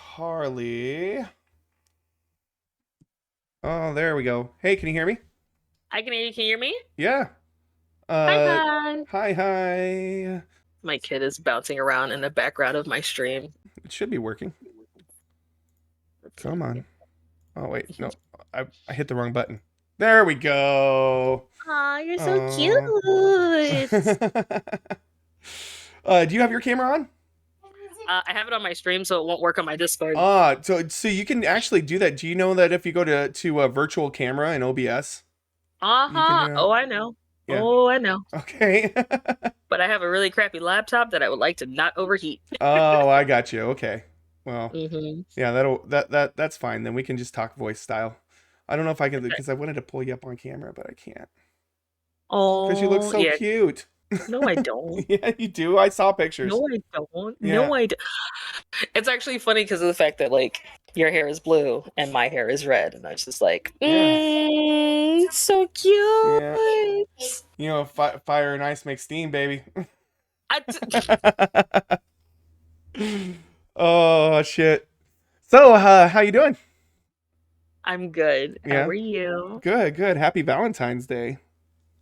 Harley. Oh, there we go. Hey, can you hear me? I can hear you. Can you hear me? Yeah. Hi, Uh, hi. hi. My kid is bouncing around in the background of my stream. It should be working. Let's Come see. on. Oh, wait. No, I hit the wrong button. There we go. Aw, you're so Oh. cute. Do you have your camera on? I have it on my stream, so it won't work on my Discord. So you can actually do that. Do you know that if you go to a virtual camera in OBS, you can Uh-huh. Oh, I know. yeah. Oh, I know. Okay. But I have a really crappy laptop that I would like to not overheat. Oh, I got you. Okay. Well, Mm-hmm. yeah, that's fine. Then we can just talk voice style. I don't know if I can because I wanted to pull you up on camera, but I can't. Because you look Oh, so yeah. cute. No, I don't. Yeah, you do. I saw pictures. No, I don't. Yeah. No, I don't. It's actually funny because of the fact that, like, your hair is blue and my hair is red. And I was just like, Yeah. so Yeah. cute. Fire and ice make steam, baby. I Oh shit. So, how you doing? I'm good. How Yeah. are you? Good, good. Happy Valentine's Day.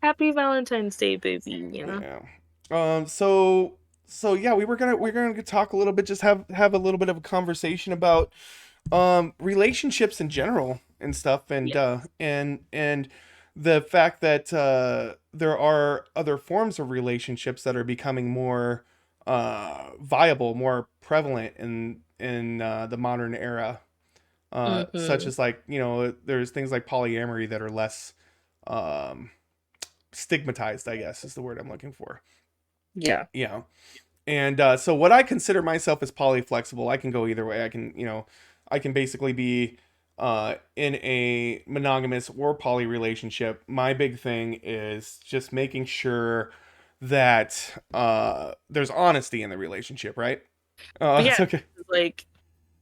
Happy Valentine's Day, baby. Yeah. So yeah, we were gonna talk a little bit, just have a little bit of a conversation about relationships in general and stuff, and Yeah. the fact that there are other forms of relationships that are becoming more viable, more prevalent in the modern era. Such Mm-hmm. as, like, there's things like polyamory that are less um stigmatized, I guess is the word I'm looking for. Yeah. Yeah. And so what I consider myself as polyflexible, I can go either way. I can basically be in a monogamous or poly relationship. My big thing is just making sure that there's honesty in the relationship, right? But It's yeah, okay. it's like,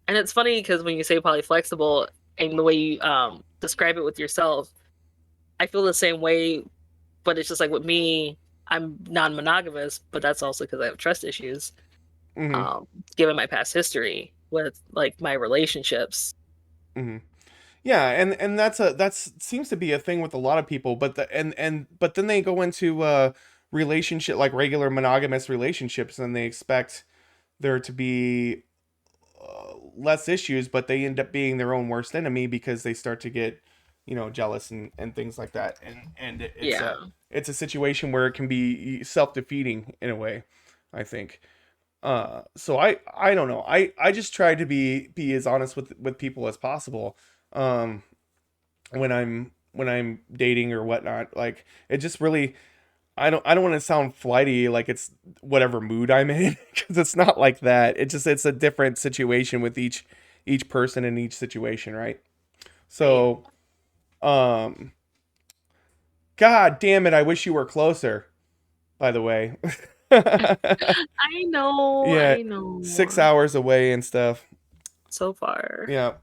and it's funny because when you say polyflexible and the way you describe it with yourself, I feel the same way. But it's just like with me, I'm non-monogamous, but that's also because I have trust issues. Hmm. Um, Given my past history with like my relationships. Hmm. Yeah, and that's seems to be a thing with a lot of people, but then they go into relationship, like regular monogamous relationships, and they expect there to be less issues, but they end up being their own worst enemy because they start to get, jealous and things like that, and Yeah. it's a situation where it can be self-defeating in a way, I think. So I don't know. I just try to be as honest with people as possible. Um, when I'm dating or whatnot. Like, it just really, I don't want to sound flighty, like it's whatever mood I'm in, because it's not like that. It's a different situation with each person in each situation, right? Right. So, um, God damn it, I wish you were closer. By the way, I know, yeah, I 6 know. hours away and stuff. So far. Yeah,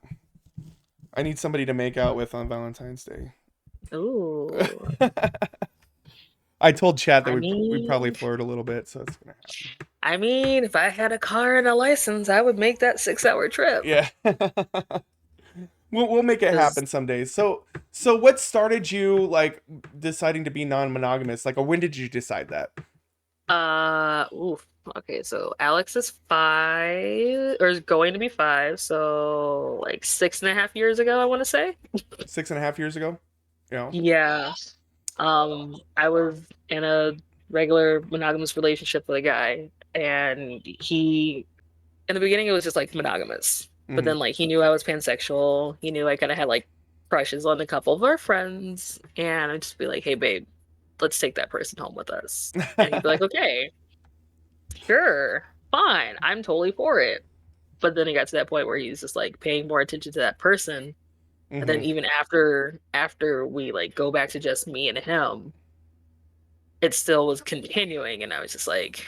I need somebody to make out with on Valentine's Day. Ooh. I told Chad that I we probably mean, flirt a little bit, so it's gonna if I had a car and a license, I would make that 6 hour trip. happen. Yeah. We'll make it 'Cause, happen someday. So what started you, like, deciding to be non-monogamous? Like, or when did you decide that? oof. Okay, so Alex is 5, or is going to be 5, so like 6.5 years ago, I want to say. 6.5 years ago? Yeah. Yeah. I was in a regular monogamous relationship with a guy, and in the beginning, it was just like monogamous. But Mm-hmm. then, like, he knew I was pansexual. He knew I kind of had like crushes on a couple of our friends. And I'd just be like, hey, babe, let's take that person home with us. And he'd be like, okay, sure, fine. I'm totally for it. But then it got to that point where he's just like paying more attention to that person. And then Mm-hmm. even after we like go back to just me and him, it still was continuing. And I was just like,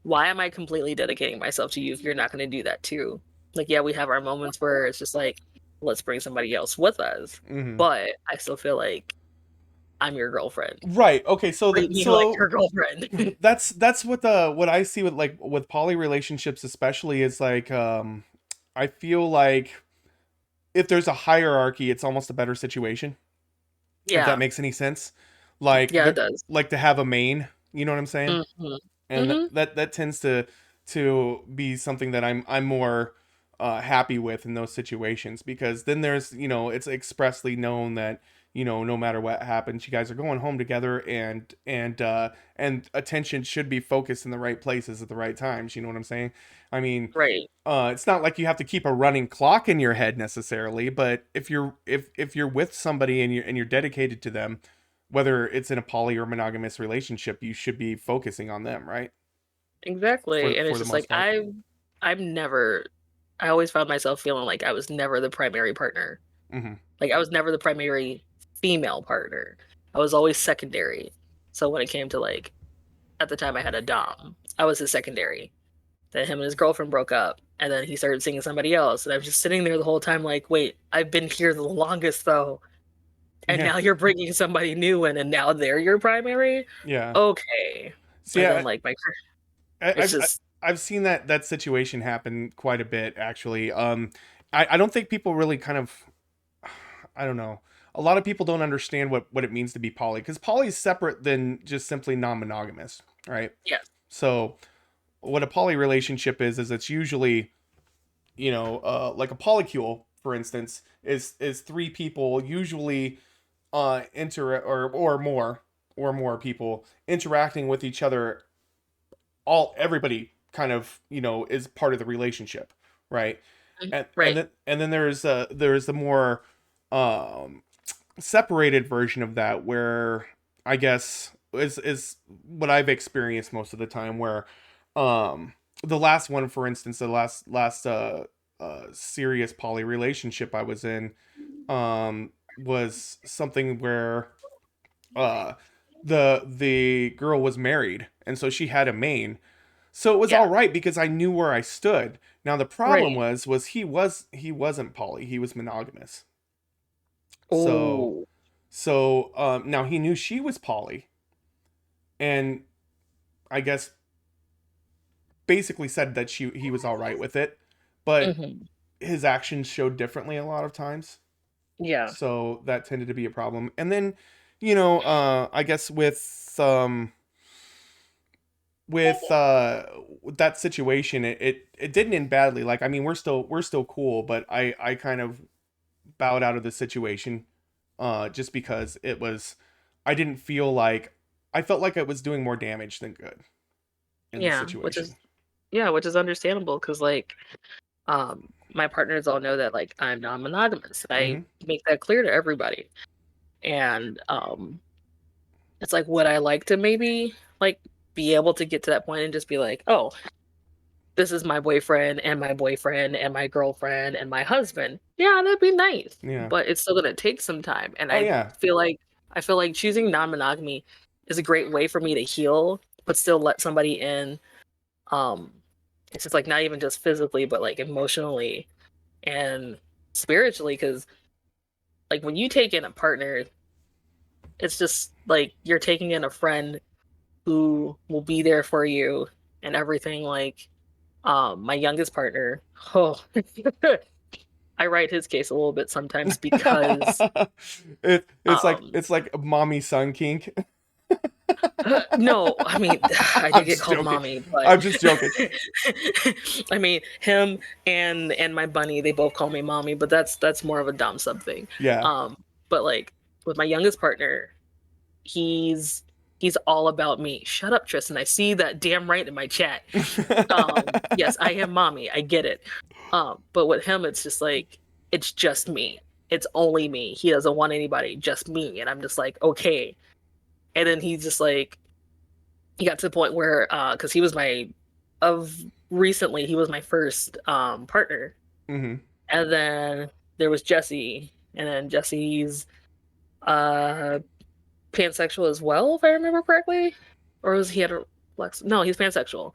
why am I completely dedicating myself to you if you're not going to do that too? Like, yeah, we have our moments where it's just like, let's bring somebody else with us, Mm-hmm. but I still feel like I'm your girlfriend. Right. Okay. So Treat me like your girlfriend. that's what I see with, like, with poly relationships especially, is like, I feel like if there's a hierarchy, it's almost a better situation, if that Yeah. makes any sense. Like Yeah, it does. like to have a main, you know what I'm saying? Mm-hmm. And Mm-hmm. that tends to be something that I'm more happy with in those situations, because then there's, it's expressly known that, no matter what happens, you guys are going home together, and attention should be focused in the right places at the right times. You know what I'm saying? I mean, Right. it's not like you have to keep a running clock in your head necessarily, but if you're with somebody and you're dedicated to them, whether it's in a poly or monogamous relationship, you should be focusing on them, right? Exactly. And For it's the just like most part. I've never I always found myself feeling like I was never the primary partner. Hmm. Like I was never the primary female partner. I was always secondary. So when it came to like at the time I had a dom, I was his secondary. Then him and his girlfriend broke up, and then he started seeing somebody else, and I was just sitting there the whole time like, wait, I've been here the longest though, and Yeah, now you're bringing somebody new in, and now they're your primary. yeah. Okay. See, And then like it's I've just I've seen that situation happen quite a bit, actually. I don't think people really kind of, I don't know. A lot of people don't understand what it means to be poly, because poly is separate than just simply non-monogamous, right? yeah. So what a poly relationship is it's usually, like a polycule, for instance, is three people, usually or more people interacting with each other. Everybody kind of, is part of the relationship, right? Mhm. And Right. then there's the more um separated version of that, where I guess is what I've experienced most of the time, where the last one, for instance, the last serious poly relationship I was in, was something where uh the girl was married, and so she had a main. So it was all Yeah. right because I knew where I stood. Now the problem Right. was he wasn't poly, he was monogamous. So Oh. now he knew she was poly, and I guess basically said that he was all right with it, but Hmm. his actions showed differently a lot of times. Yeah. So that tended to be a problem. And then, I guess with that situation, it didn't end badly. Like, I mean, we're still cool, but I kind of bowed out of the situation, just because I didn't feel like, I felt like it was doing more damage than good in the Yeah. situation. Which is understandable because like my partners all know that like I'm non-monogamous. I Hmm. make that clear to everybody. And it's like would I like to maybe like be able to get to that point and just be like, "Oh, this is my boyfriend and my boyfriend and my girlfriend and my husband." Yeah, that'd be nice. Yeah. But it's still going to take some time and Oh yeah. I feel like choosing non-monogamy is a great way for me to heal but still let somebody in. Um it's just like not even just physically but like emotionally and spiritually because like when you take in a partner, it's just like you're taking in a friend who will be there for you and everything. Like my youngest partner, oh, I write his case a little bit sometimes because It's like um it's like mommy son kink. no, I mean I did I'm get just called joking. mommy, but I'm just joking. I mean him and my bunny, they both call me mommy, but that's more of a dumb something. Yeah. um but like with my youngest partner, he's he's all about me. Shut up, Tristan. I see that damn right in my chat. Yes, I am mommy. I get it. But with him, it's just like it's just me. It's only me. He doesn't want anybody, just me. And I'm just like, okay. And then he's just like, he got to the point where, because he was my, of recently, he was my first partner. Hmm. And then there was Jesse, and then Jesse's uh pansexual as well, if I remember correctly, or was he had a flex? No, he's pansexual,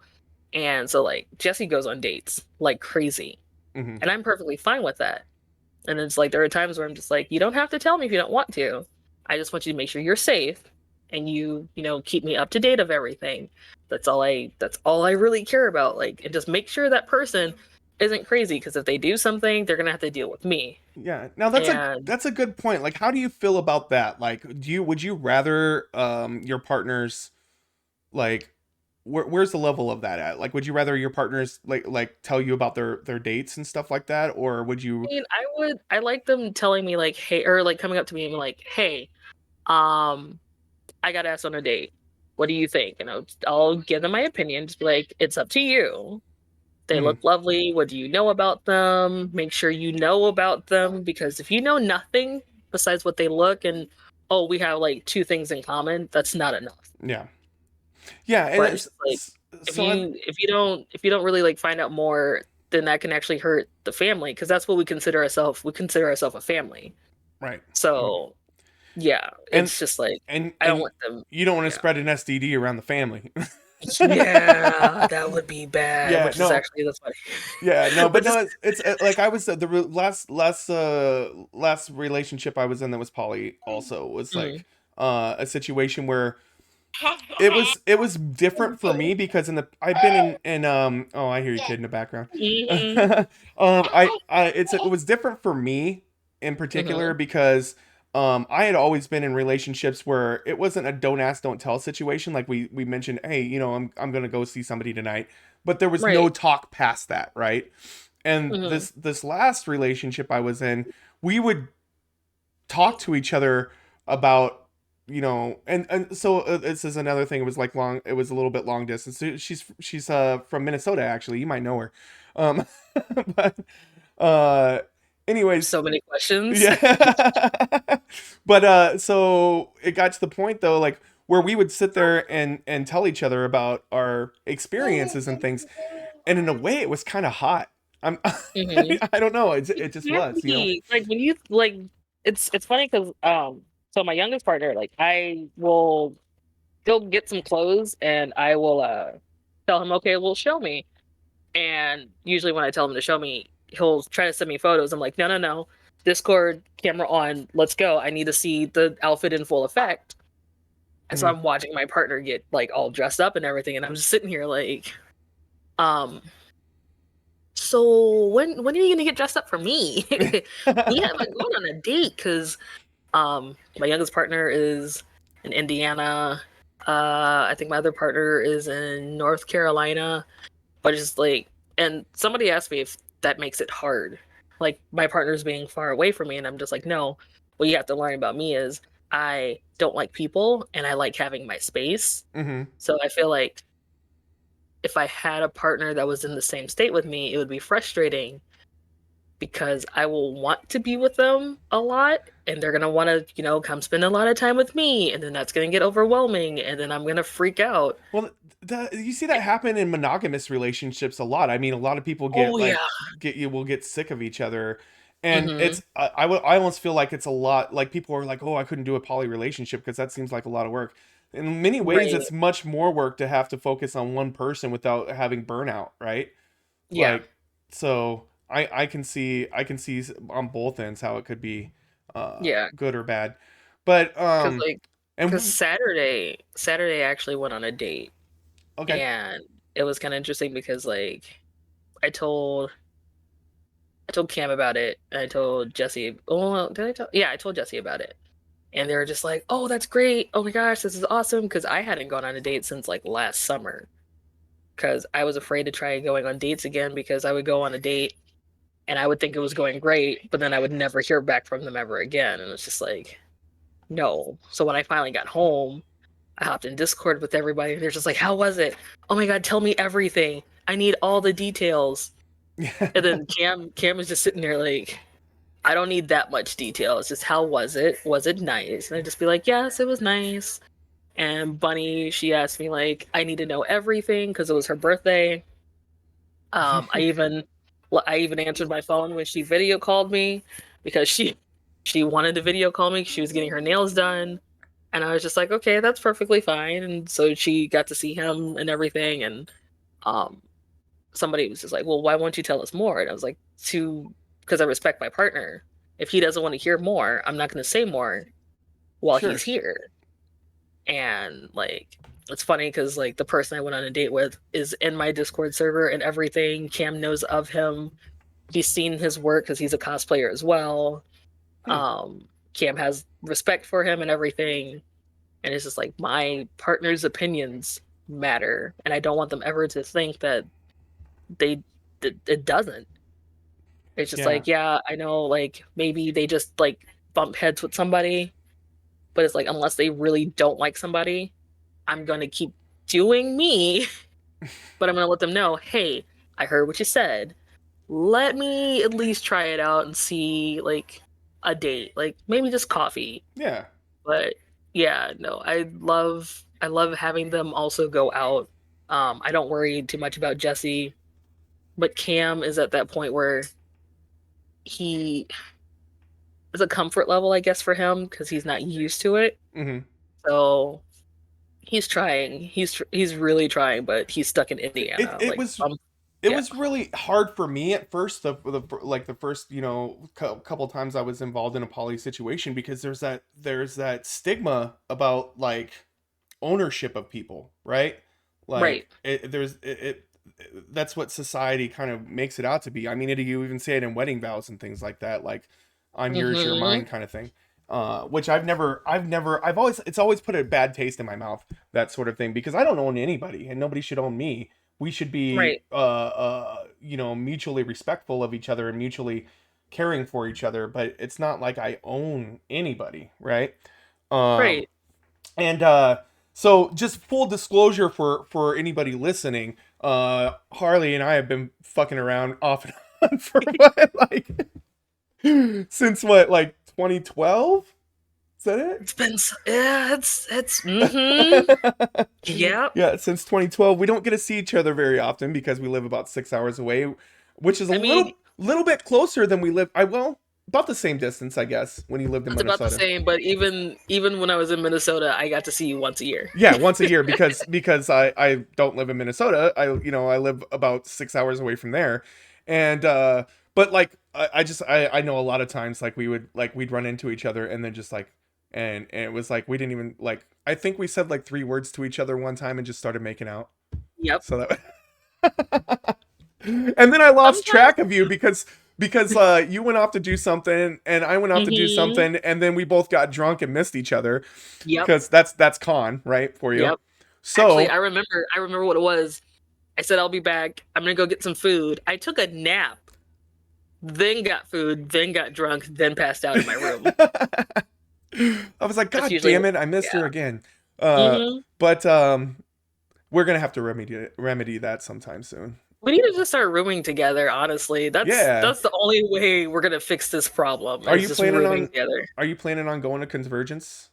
and so like Jesse goes on dates like crazy, Hmm. and I'm perfectly fine with that. And it's like there are times where I'm just like, you don't have to tell me if you don't want to. I just want you to make sure you're safe and you know, keep me up to date of everything. That's all I really care about. Like, and just make sure that person isn't crazy because if they do something, they're gonna have to deal with me. Yeah. Now And that's a good point. Like, how do you feel about that? Like, would you rather your partners like where's the level of that at? Like, would you rather your partners tell you about their dates and stuff like that, or would I you? mean, I like them telling me like, hey, or like coming up to me and like, hey, um, I got asked on a date. What do you think? And I'll give them my opinion. Just be like, it's up to you. They Mhm. look lovely. What do you know about them? Make sure you know about them because if you know nothing besides what they look and oh, we have like two things in common, that's not enough. Yeah. Yeah, and But it's just like so I if you don't really like find out more, then that can actually hurt the family because that's what we consider ourselves. We consider ourselves a family. right. So yeah, And it's just like and I don't and want them. you don't want to Yeah, spread an STD around the family. yeah, that would be bad. Yeah, Which is no. actually that's funny. Yeah, no, but Which is no, like I was last relationship I was in that was poly also was mm, like a situation where it was different for me because in the I've been in oh, I hear your kid in the background. mhm, I it was different for me in particular mhm, because I had always been in relationships where it wasn't a don't ask don't tell situation like we mentioned, hey, you know, I'm going to go see somebody tonight, but there was no right. talk past that, right? And Mhm, this last relationship I was in, we would talk to each other about, you know, and so this is another thing. It was like long, it was a little bit long distance. So she's from Minnesota actually. You might know her. But uh anyways, so many questions. yeah. But so it got to the point though, like where we would sit there and tell each other about our experiences and things, and in a way it was kind of hot. I'm Mhm. I don't know, it just was, you know. Exactly. Like when you like, it's funny because so my youngest partner, like I will go get some clothes and I will tell him, okay, well show me. And usually when I tell him to show me, he'll try to send me photos. I'm like, no, no, no. Discord camera on. Let's go. I need to see the outfit in full effect. And so Mhm. I'm watching my partner get like all dressed up and everything, and I'm just sitting here like, um, so when are you gonna get dressed up for me? Yeah, like going on a date because my youngest partner is in Indiana. I think my other partner is in North Carolina. But it's just like, and somebody asked me if that makes it hard. Like my partner's being far away from me, and I'm just like, no. What you have to learn about me is I don't like people and I like having my space. Mhm. So I feel like if I had a partner that was in the same state with me, it would be frustrating because I will want to be with them a lot and they're going to want to, come spend a lot of time with me. And then that's going to get overwhelming. And then I'm going to freak out. Well, you see that happen in monogamous relationships a lot. I mean, a lot of people get Oh, yeah. like get will get sick of each other, and Hmm. it's I almost feel like it's a lot. Like people are like, oh, I couldn't do a poly relationship because that seems like a lot of work. In many ways, Right. it's much more work to have to focus on one person without having burnout, right? Yeah. Like, so I can see on both ends how it could be Yeah. good or bad, but Cause like, cause and Saturday I actually went on a date, okay. and it was kind of interesting because like I told I told Cam about it, and I told Jesse. Oh, well, did I tell? Yeah, I told Jesse about it, and they were just like, "Oh, that's great! Oh my gosh, this is awesome!" Because I hadn't gone on a date since like last summer, because I was afraid to try going on dates again because I would go on a date and I would think it was going great, but then I would never hear back from them ever again, and it's just like no. So when I finally got home, I hopped in Discord with everybody, and they're just like, "How was it? Oh my god, tell me everything. I need all the details." And then Cam is just sitting there like, "I don't need that much detail. It's just how was it? Was it nice?" And I'd just be like, "Yes, it was nice." And Bunny, she asked me like, I need to know everything because it was her birthday. I even I even answered my phone when she video called me because she wanted to video call me. She was getting her nails done. And I was just like, okay, that's perfectly fine. And so she got to see him and everything. And um, somebody was just like, well, why won't you tell us more? And I was like, because I respect my partner. If he doesn't want to hear more, I'm not going to say more while he's Sure. here. And like it's funny because like the person I went on a date with is in my Discord server and everything. Cam knows of him. He's seen his work because he's a cosplayer as well. Hmm. Cam has respect for him and everything. And it's just like my partner's opinions matter, and I don't want them ever to think that they it doesn't. It's just Yeah. like, yeah, I know, like maybe they just like bump heads with somebody, but it's like unless they really don't like somebody, I'm gonna keep doing me, but I'm gonna let them know, hey, I heard what you said. Let me at least try it out and see like a date, like maybe just coffee. Yeah. But yeah, no, I love having them also go out. I don't worry too much about Jesse, but Cam is at that point where he is a comfort level, I guess, for him because he's not used to it. Hmm. So he's trying. He's really trying, but he's stuck in It Indiana. it Like, was it yeah, was really hard for me at first, the first, couple times I was involved in a poly situation, because there's that stigma about like ownership of people, right? right. Like that's what society kind of makes it out to be. I mean, you even say it in wedding vows and things like that, like I'm yours, you're Hmm. mine kind of thing. Which I've always, it's always put a bad taste in my mouth, that sort of thing, because I don't own anybody and nobody should own me. We should be, Right, mutually respectful of each other and mutually caring for each other, but it's not like I own anybody, right? Um, right. and so, just full disclosure for anybody listening, Harley and I have been fucking around off and on for what, like, since what, like 2012? Is that Yeah, it's it? yep. Yeah, since 2012. We don't get to see each other very often because we live about 6 hours away, which is a I mean, little bit closer than we live. About the same distance, I guess, when you lived in it's about the Minnesota. same, but even when I was in Minnesota, I got to see you once a year. Yeah, once a year, because I don't live in Minnesota. I live about 6 hours away from there, and but like I know a lot of times, like we'd run into each other and then just like, and it was like we didn't even, like, I think we said like three words to each other one time and just started making out. Yep. So that and then I lost Sometimes. track of you because you went off to do something and I went off to do Hmm. something, and then we both got drunk and missed each other, Yep. because that's con, right, for you. Yep. Actually, So, I remember what it was. I said I'll be back. I'm gonna go get some food. I took a nap, then got food, then got drunk, then passed out in my room. I was like, That's God usually damn it, I missed her yeah. again. Hmm. But we're gonna have to remedy that sometime soon. We need to just start rooming together, honestly. Yeah. That's the only way we're gonna fix this problem Are is you just planning rooming on together. are you planning on going to Convergence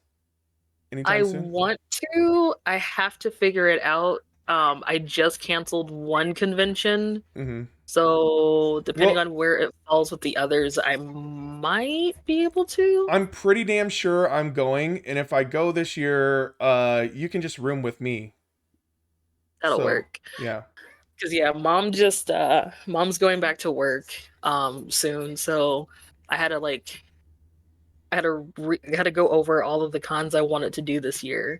anytime I soon? want to. I have to figure it out. I just canceled one convention, Mm-hmm. so depending Well, on where it falls with the others, I might be able to. I'm pretty damn sure I'm going, and if I go this year, you can just room with me. That'll So, work. yeah. Cause yeah, mom's going back to work soon, so I had to like I had to go over all of the cons I wanted to do this year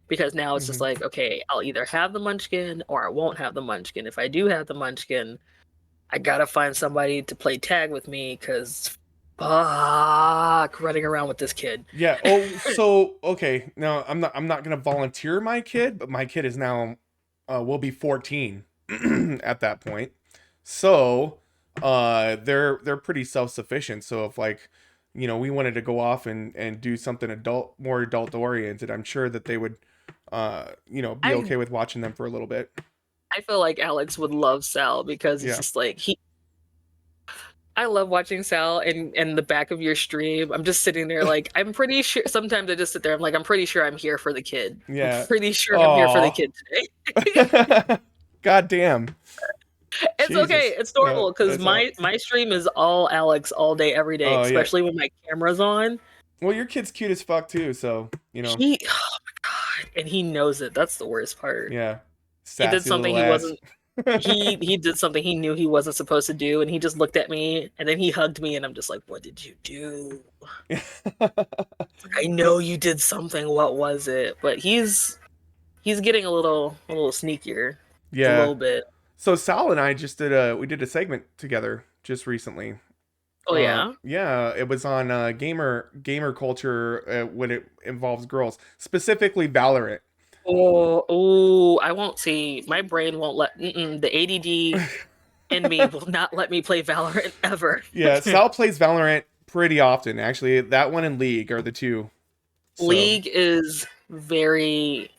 because now it's just Hmm. like, okay, I'll either have the munchkin or I won't have the munchkin. If I do have the munchkin, I gotta find somebody to play tag with me because fuck running around with this kid. Yeah. Oh, so okay. Now I'm not gonna volunteer my kid, but my kid is now will be 14 at that point. So they're pretty self sufficient. So if, like, we wanted to go off and do something more adult oriented, I'm sure that they would be I okay with watching them for a little bit. I feel like Alex would love Sal because it's Yeah. just like he I love watching Sal in the back of your stream. I'm just sitting there like I'm pretty sure sometimes I just sit there, I'm like, I'm pretty sure I'm here for the kid. I'm Yeah. pretty sure I'm here for the Oh. kid today. God damn. It's okay. Jesus. It's No, normal because it's all. my stream is all Alex all day, every day, Oh yeah. especially when my camera's on. Well, your kid's cute as fuck too, so He oh my God. And he knows it. That's the worst part. yeah, He did sassy something little he ass. wasn't he did something he knew he wasn't supposed to do, and he just looked at me, and then he hugged me, and I'm just like, what did you do? I know you did something. What was it? But he's getting a little sneakier, a Yeah. little bit. So Sal and I just did a segment together just recently. Oh yeah. Yeah, it was on gamer culture when it involves girls, specifically Valorant. Oh, I won't see. My brain won't let the ADD in me will not let me play Valorant ever. Yeah, Sal plays Valorant pretty often. Actually, that one and League are the two. So, League is very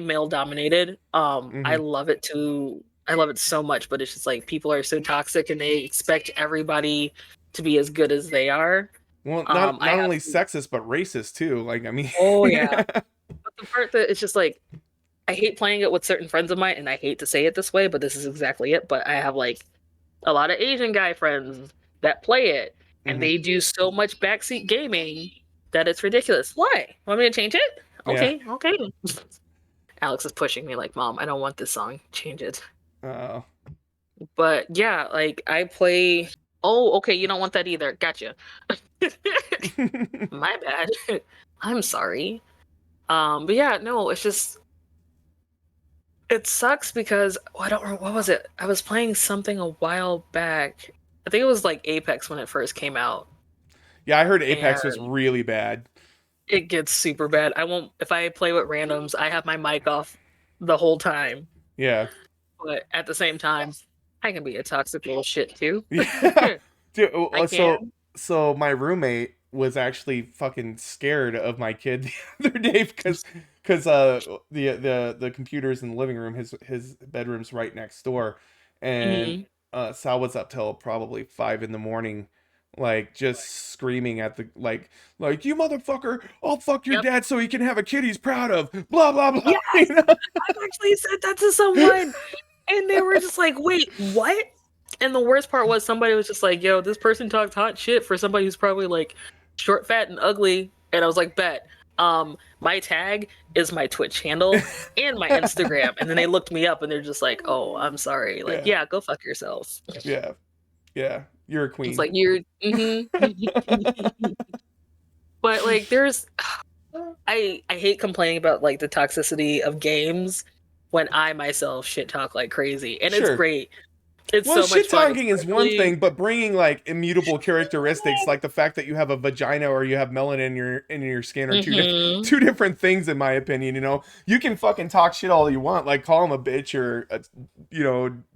male dominated. I hmm love it too. I love it so much, but it's just like people are so toxic and they expect everybody to be as good as they are. well, I not have only sexist but racist too. Like, I mean, oh yeah. But the part that it's just like I hate playing it with certain friends of mine, and I hate to say it this way, but this is exactly it. But I have like a lot of Asian guy friends that play it, and hmm they do so much backseat gaming that it's ridiculous. Why? Want me to change it? yeah. Okay, okay. Alex is pushing me like, Mom, I don't want this song. Change it. Uh, But yeah, like I play. Oh, okay, you don't want that either. Gotcha. My bad. I'm sorry. But yeah, no, it's just it sucks because I don't remember what was it. I was playing something a while back. I think it was like Apex when it first came out, yeah, I heard Apex was and really bad. it gets super bad. I won't if I play with randoms. I have my mic off the whole time, Yeah. but at the same time, I can be a toxic little shit too. Yeah. Dude, I can. so my roommate was actually fucking scared of my kid the other day because the computers in the living room, his bedroom's right next door, and Hmm. Sal was up till probably 5 in the morning, like just screaming at the like you motherfucker, I'll fuck your Yep. dad so he can have a kid he's proud of, blah blah blah. You Yes, know? I've actually said that to someone, and they were just like, "Wait, what?" And the worst part was somebody was just like, "Yo, this person talked hot shit for somebody who's probably like short, fat, and ugly." And I was like, "Bet." My tag is my Twitch handle and my Instagram. And then they looked me up and they're just like, "Oh, I'm sorry." Like, Yeah, yeah, go fuck yourself. yeah, yeah. You're a It's queen. like you're. But like, there's I hate complaining about like the toxicity of games when I myself shit talk like crazy, and it's Sure. great. It's Well, so much shit fun, talking is one especially. thing, but bringing like immutable characteristics, like the fact that you have a vagina or you have melanin in your skin, are Hmm. two different things, in my opinion. You know, you can fucking talk shit all you want, like call him a bitch or a,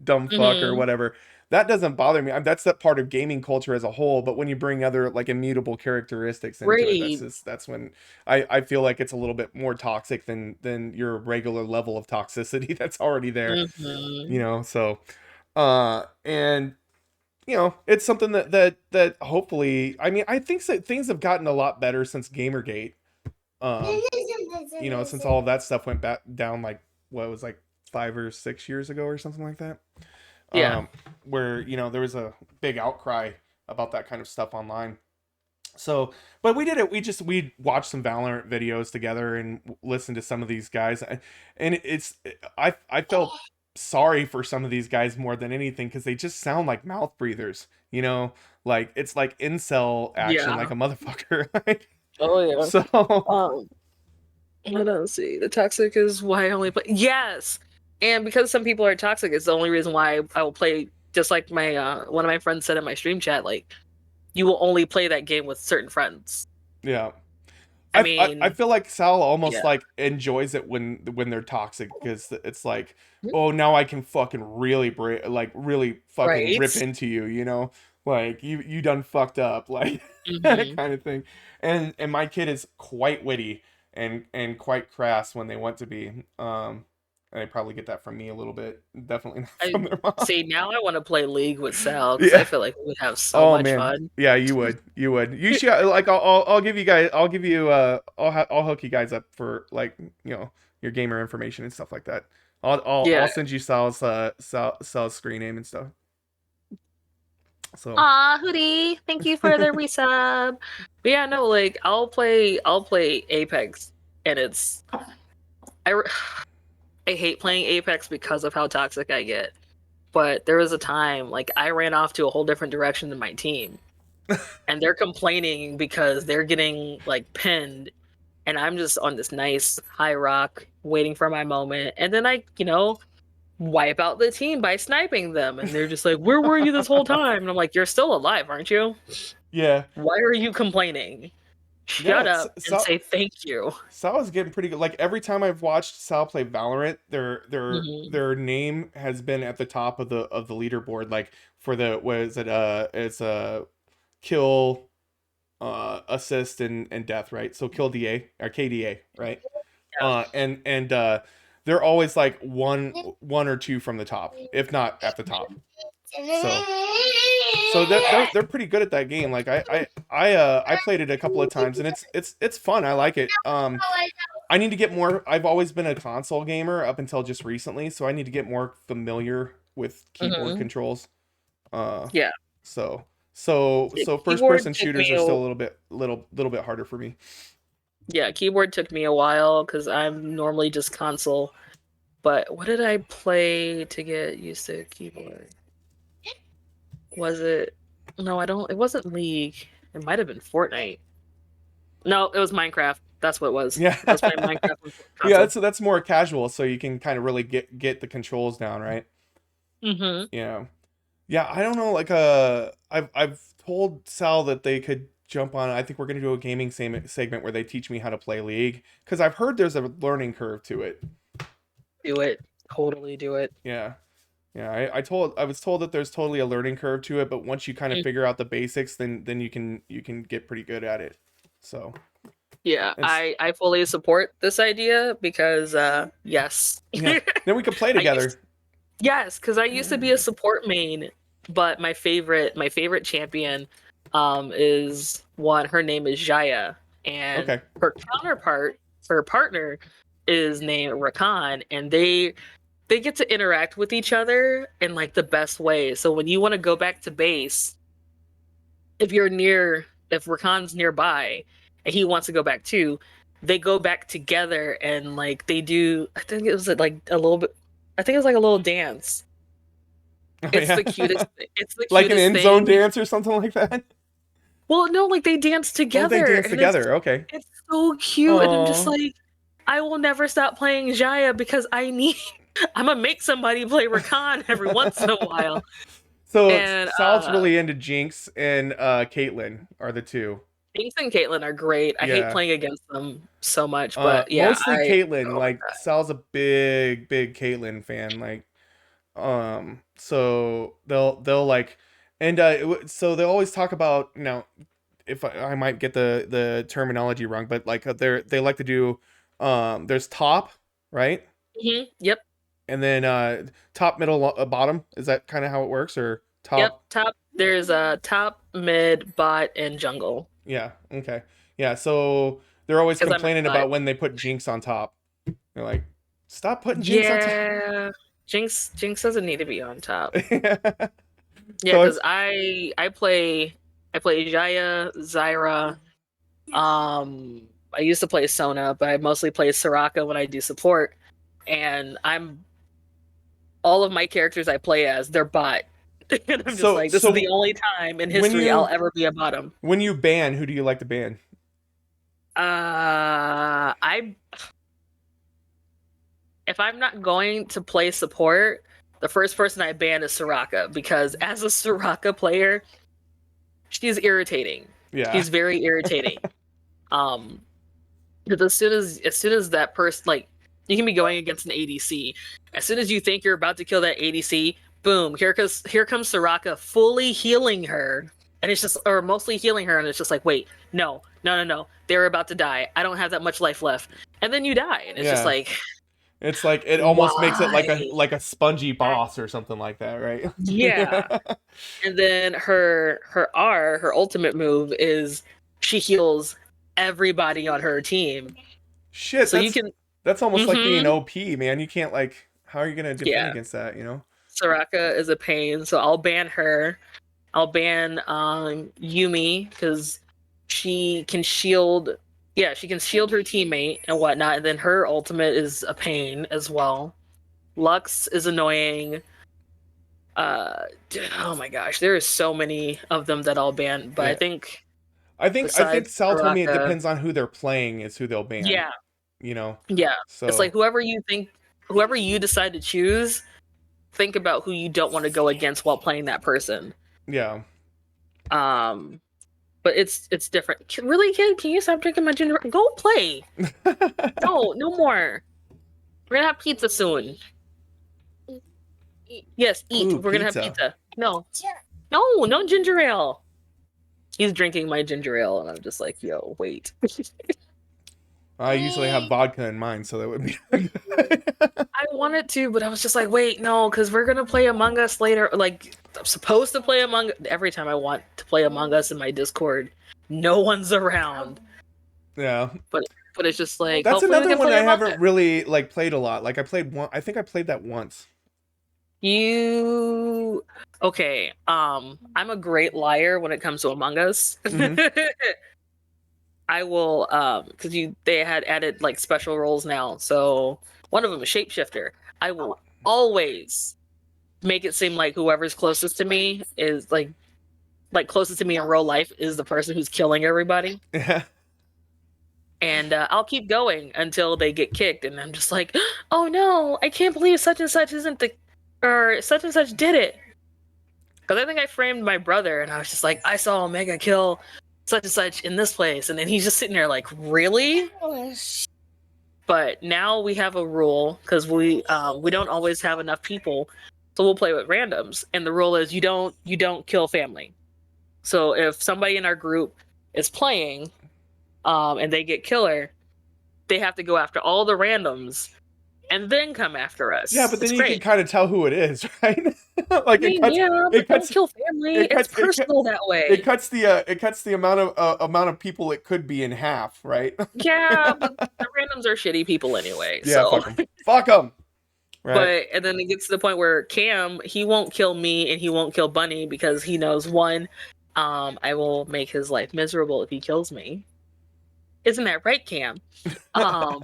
dumb fuck or Hmm. whatever. That doesn't bother me. That's that part of gaming culture as a whole. But when you bring other like immutable characteristics into it, Great. that's when I feel like it's a little bit more toxic than your regular level of toxicity that's already there. You Hmm. know, so and it's something that hopefully, I mean, I think that things have gotten a lot better since Gamergate. um since all of that stuff went back down, like what was like 5 or 6 years ago or something like that. Yeah. Where there was a big outcry about that kind of stuff online. So, but we did it. We watched some Valorant videos together and listened to some of these guys, and I felt sorry for some of these guys more than anything because they just sound like mouth breathers. Like it's like incel action, like Yeah. a motherfucker. Like, Oh yeah. so, Um, let us see. The toxic is why I only play. Yes, and because some people are toxic, it's the only reason why I will play. Just like my one of my friends said in my stream chat, like you will only play that game with certain friends. yeah. I I mean, feel like Sal almost yeah, like enjoys it when they're toxic because it's like, oh, now I can fucking really really fucking right. rip into you, like you done fucked up, like that Hmm. kind of thing. And my kid is quite witty and quite crass when they want to be. And they probably get that from me a little bit, definitely not I from their mom. see. Now I want to play League with Sal because I Yeah. feel like we would have so Oh much man, fun. yeah, you would, You should like I'll give you guys, I'll give you I'll hook you guys up for like your gamer information and stuff like that. I'll Yeah. send you Sal's screen name and stuff. So Aw, Hootie, thank you for the resub. But yeah, no, like I'll play Apex, and I I hate playing Apex because of how toxic I get. But there was a time like I ran off to a whole different direction than my team, and they're complaining because they're getting like pinned, and I'm just on this nice high rock waiting for my moment, and then I, wipe out the team by sniping them, and they're just like, "Where were you this whole time?" And I'm like, "You're still alive, aren't you? Yeah. Why are you complaining? Yeah, Shut up and say thank you." Sal is getting pretty good. Like every time I've watched Sal play Valorant, Hmm. their name has been at the top of the leaderboard. Like for the what is it? It's a kill, assist and death, right? So kill DA or KDA, right? They're always like one or two from the top, if not at the top. So they're pretty good at that game. Like I played it a couple of times and it's fun. I like it. I need to get more. I've always been a console gamer up until just recently, so I need to get more familiar with keyboard Hmm. controls. Uh, Yeah. so Yeah, so first keyboard person took shooters me are a still a little bit harder for me. yeah, keyboard took me a while because I'm normally just console. But what did I play to get used to keyboard? Was it? No, I don't. It wasn't League. It might have been Fortnite. No, it was Minecraft. That's what it was. Yeah, I was playing Minecraft on yeah. console. That's more casual, so you can kind of really get the controls down, right? Hmm. Yeah. Yeah, I don't know. Like, I've told Sal that they could jump on. I think we're gonna do a gaming segment where they teach me how to play League because I've heard there's a learning curve to it. Do it. Totally do it. Yeah, yeah. I was told that there's totally a learning curve to it, but once you kind of Mm. figure out the basics, then you can get pretty good at it. So Yeah, it's I fully support this idea because yes. yeah. Then we could play I used together. Yes, because I used to be a Yeah. support main, but my favorite champion is one. Her name is Jaya, and Okay. her counterpart, her partner, is named Rakan, and they get to interact with each other in like the best way. So when you want to go back to base, if Rakan's nearby and he wants to go back too, they go back together and like they do. I think it was like a little bit. I think it was like a little dance. Oh It's yeah. the cutest. It's the Like an cutest end zone thing. dance or something like that. Well, no, like they dance Oh, they together, dance and it's together. Okay. it's so cute, and I'm just Oh. like, I will never stop playing Jaya because I need. I'm gonna make somebody play Rakan every once in a while, So and Sal's really into Jinx and Caitlyn are the two. Jinx and Caitlyn are great. I hate Yeah. playing against them so much, but yeah, Mostly Caitlyn. oh my Like Sal's a big Caitlyn fan. Like, so they'll like, and so they always talk about if I might get the terminology wrong, but like they like to do, there's top, right, god. Yep, and then top, middle, bottom. Is that kind of how it works, or yep. top? Top. There's a top, mid, bot, and jungle. Yeah. Okay. Yeah. So they're always Because I'm complaining inside. about when they put Jinx on top. They're like, stop putting Jinx on top. Yeah, Jinx doesn't need to be on top. Yeah, So because it's I play Jaya, Zyra. I used to play Sona, but I mostly play Soraka when I do support. And I'm all of my characters I play as, they're bot. And I'm just like, this is the so only time in when history I'll you ever be a bottom. ban, who do you like to ban? I if I'm not going to play support, the first person I ban is Soraka because as a Soraka player, she's irritating. Yeah. She's very irritating. Um, because as soon as that person like you can be going against an ADC, as soon as you think you're about to kill that ADC, boom, here comes Soraka fully healing her, and it's just or mostly healing her, and it's just like wait, no, no, no, no, they're about to die. I don't have that much life left, and then you die, and it's just Yeah. like It's like it almost makes it why? like a spongy boss or something like that, right? Yeah. And then her ultimate move is she heals everybody on her team. Shit, So you can that's almost like being mm-hmm. OP, man. You can't like how are you gonna defend Yeah. against that, you know? Soraka is a pain, so I'll ban her. I'll ban Yumi because she can shield, yeah, she can shield her teammate and whatnot, and then her ultimate is a pain as well. Lux is annoying. Uh, oh my gosh, there is so many of them that I'll ban. But I Yeah. think I think besides Sal told me it Baraka, depends on who they're playing is who they'll ban, yeah, you know. yeah, it's So, like whoever you decide to choose, think about who you don't want to go against while playing that person. yeah. Um, but it's different. Really, kid? Can you stop drinking my ginger? Go play. No, no more. We're gonna have pizza soon. Yes, eat. Ooh, We're gonna have pizza. pizza. No, no, no ginger ale. He's drinking my ginger ale, and I'm just like, yo, wait. I usually have vodka in mine, so that would be I wanted to, but I was just like, wait, no, because we're gonna play Among Us later. Like, I'm supposed to play Among. Every time I want to play Among Us in my Discord, no one's around. Yeah. But but it's just like, That's hopefully we another can one play I Among Us. haven't really like played a lot. Like I played one. I think I played that once. You okay? I'm a great liar when it comes to Among Us. Hmm. I will because you they had added like special roles now. So one of them is shapeshifter. I will always make it seem like whoever's closest to me is like closest to me in real life is the person who's killing everybody. Yeah. And I'll keep going until they get kicked, and I'm just like, oh no, I can't believe such and such isn't the or such and such did it. Because I think I framed my brother, and I was just like, I saw Omega kill such and such in this place, and then he's just sitting there like, really? But now we have a rule because we don't always have enough people, so we'll play with randoms. And the rule is you don't kill family. So if somebody in our group is playing, and they get killer, they have to go after all the randoms and then come after Yeah, us. but then It's you can great. kind of tell who it is, right? I Like mean, yeah, it but don't cuts, kill family. it It's cuts, personal that it way. cuts the amount of people it could be in half, right? Yeah, but the randoms are shitty people anyway. Yeah, So, fuck them, fuck them, right? but and then it gets to the point where Cam he won't kill me and he won't kill Bunny because he knows one, I will make his life miserable if he kills me. Isn't that right, Cam? Um,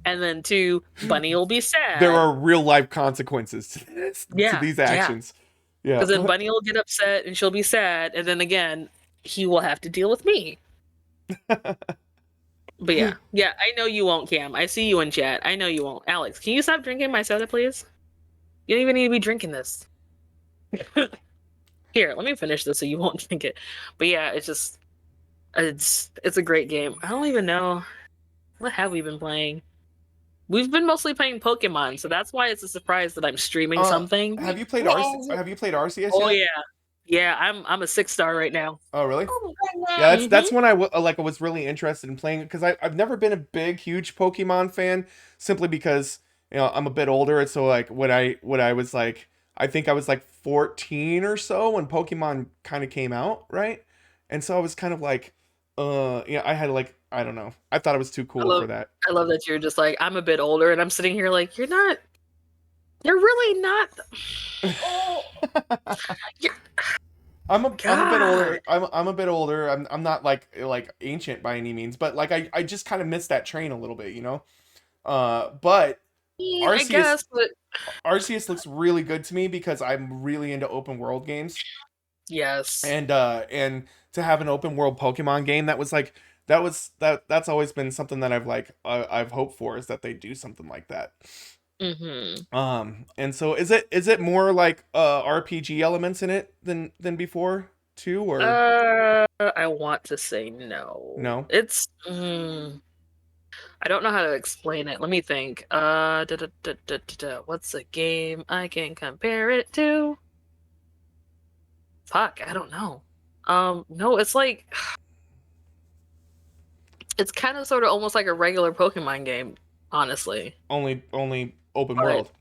and then two, Bunny will be There sad. are real life consequences to to Yeah, these yeah. actions. Yeah. Because then Bunny will get upset and she'll be sad, and then again, he will have to deal with me. But yeah, yeah, I know you won't, Cam. I see you in chat. I know you won't. Alex, can you stop drinking my soda, please? You don't even need to be drinking this. Here, let me finish this so you won't drink it. But yeah, it's a great game. I don't even know what have we been playing. We've been mostly playing Pokemon, so that's why it's a surprise that I'm streaming Uh, something. Have you played Arceus Oh yet? yeah, yeah. I'm a 6 star right now. Oh, really? Yeah, Hmm. that's when I was really interested in playing it because I've never been a big huge Pokemon fan simply because I'm a bit older and so like when I was like I think I was like 14 or so when Pokemon kind of came out, right? And so I was kind of like yeah, I had like I don't know. I thought it was too I cool love for that. I love that you're just like I'm a bit older, and I'm sitting here like you're really not. You're, I'm a bit God, older. I'm a bit older. I'm not like ancient by any means, but like I just kind of missed that train a little bit, you know. But I Arceus guess, but Arceus looks really good to me because I'm really into open world games, yes. and to have an open world Pokemon game that was like that's always been something that I've hoped for is that they do something like that. Hmm. And so is it more like RPG elements in it than before too, or I want to say no. no? It's I don't know how to explain it. Let me think. What's a game I can compare it to? Fuck, I don't know. No, it's like it's kind of sort of almost like a regular Pokemon game, honestly. Only open But world.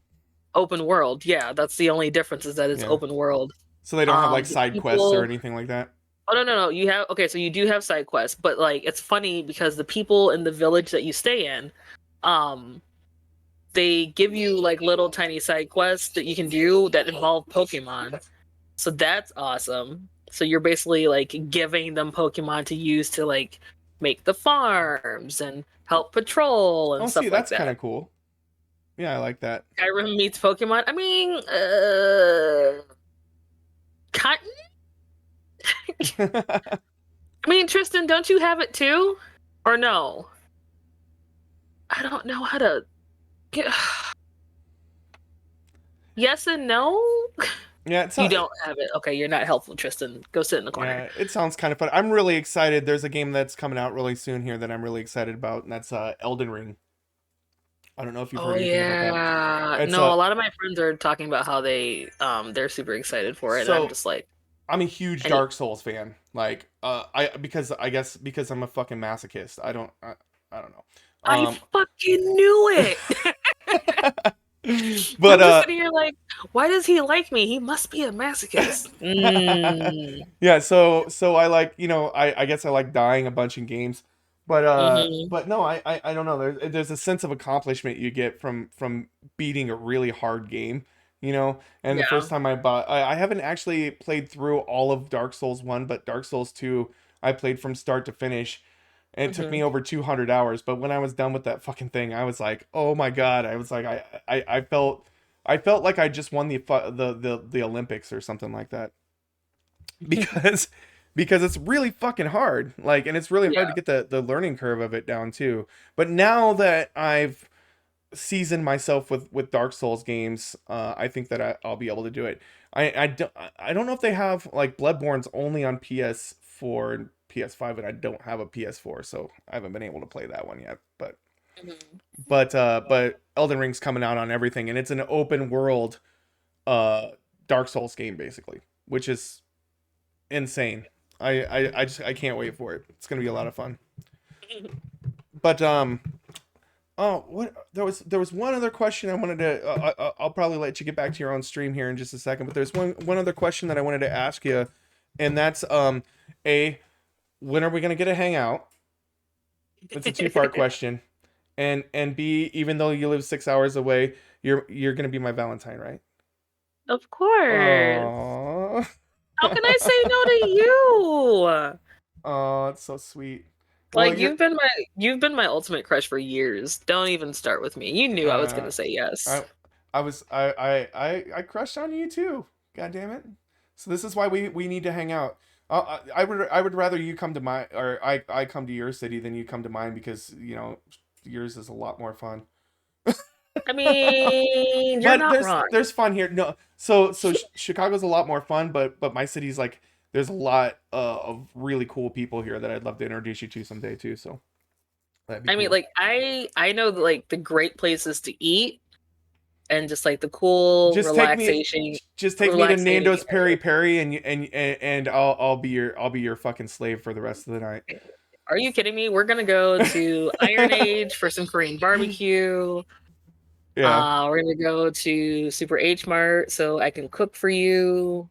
open world, yeah, that's the only difference is that it's Yeah. open world. So they don't have like The side quests or people anything like that. Oh no, no, no. You have okay, so you do have side quests, but like it's funny because the people in the village that you stay in, um, they give you like little tiny side quests that you can do that involve Pokemon. So that's awesome. So you're basically like giving them Pokemon to use to like make the farms and help patrol Oh, and see, stuff like that's kind that. of cool. Yeah, I like that. Skyrim meets Pokemon. I mean, kind. I mean, Tristan, don't you have it too? Or no? I don't know how to get. Yes and no? Yeah, You don't have it. Okay, you're not helpful, Tristan. Go sit in the corner. yeah, it sounds kind of fun. I'm really excited. There's a game that's coming out really soon here that I'm really excited about, and that's Elden Ring. I don't know if you've Oh heard anything about that. yeah. It's No, a lot of my friends are talking about how they're super excited for it, and I'm so just like, I'm a huge any Dark Souls fan. Like I because I guess because I'm a fucking masochist. I don't know. I fucking knew it. But I'm just sitting here like, why does he like me? He must be a masochist. Mm. yeah, so I like, I guess I like dying a bunch in games. Hmm. But no, I don't know. There's a sense of accomplishment you get from beating a really hard game, And the Yeah. first time I haven't actually played through all of Dark Souls 1, but Dark Souls 2 I played from start to finish. And it took Hmm. me over 200 hours, but when I was done with that fucking thing, I was like, "Oh my God." I was like I felt like I just won the Olympics or something like that. because because it's really fucking hard, like, and it's really hard to Yeah. get the learning curve of it down too. But now that I've seasoned myself with Dark Souls games, I think that I'll be able to do it. I don't know if they have, like, Bloodborne's only on PS4 and PS5, and I don't have a PS4, so I haven't been able to play that one yet. But Hmm. but Elden Ring's coming out on everything, and it's an open world uh Dark Souls game basically, which is insane. I can't wait for it. It's gonna be a lot of fun. But oh, what there was one other question I wanted to. I'll probably let you get back to your own stream here in just a second. But there's one other question that I wanted to ask you, and that's a when are we gonna get a hangout? It's a two-part question, and B, even though you live 6 hours away, you're gonna be my Valentine, right? Of course. Oh, How can I say no to you? oh, it's so sweet. Well, Like you're you've been my ultimate crush for years. Don't even start with me. You knew I was uh gonna say yes. I I was I crushed on you too. God damn it. So this is why we need to hang out. I would rather you come to my or I come to your city than you come to mine because yours is a lot more fun. I mean, you're But not there's wrong. there's fun here. No, so Chicago's a lot more fun, but my city's like there's a lot of really cool people here that I'd love to introduce you to someday too. So that'd be I mean, cool. like I know like the great places to eat and just like the cool Just take me relaxation just take me to relaxating Nando's Peri areas. Peri and I'll be your fucking slave for the rest of the night. Are you kidding me? We're gonna go to Iron Age for some Korean barbecue. Yeah. We're gonna go to Super H Mart so I can cook for you.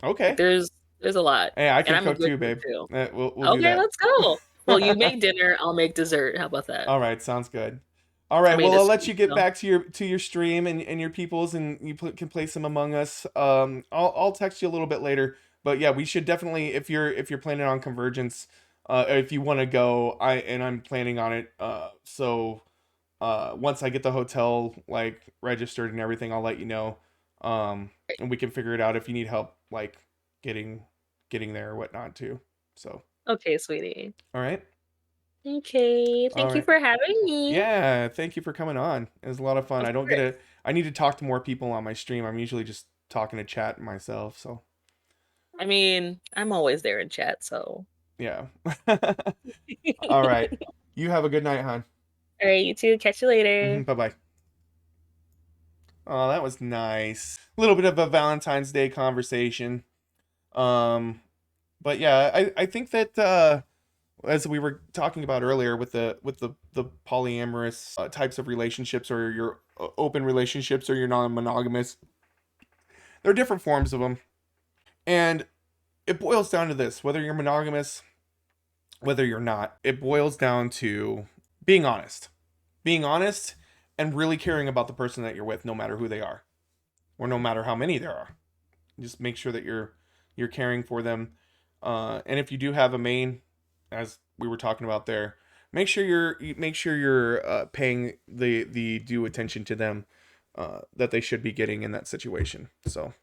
Like Okay. there's a lot, Hey, I and can I'm a cook good too, cook babe. too. We'll do Okay, that. let's go. Well, you make dinner, I'll make dessert. How about that? All right, sounds good. All I right, made well, a I'll let sweet, you get so back to your stream and your peoples, and you can play some Among Us. I'll text you a little bit later, but yeah, we should definitely, if you're planning on Convergence, if you want to go, I'm planning on it. Once I get the hotel like registered and everything, I'll let you know. And we can figure it out if you need help like getting getting there or whatnot too. So, okay, sweetie. all right, Okay, all thank you right. for having me. Yeah, thank you for coming on. It was a lot of fun. Of I don't get course. to. I need to talk to more people on my stream. I'm usually just talking to chat myself. So I mean, I'm always there in chat, so. yeah. All right. You have a good night, hon. All right, you too. Catch you later. Bye bye. Oh, that was nice. A little bit of a Valentine's Day conversation. Um, but yeah, I think that as we were talking about earlier with the polyamorous types of relationships or your open relationships or your non-monogamous, there are different forms of them, and it boils down to this: whether you're monogamous, whether you're not, it boils down to being honest, being honest, and really caring about the person that you're with, no matter who they are or no matter how many there are. Just make sure that you're caring for them. And if you do have a main, as we were talking about there, make sure you're paying the due attention to them that they should be getting in that situation. So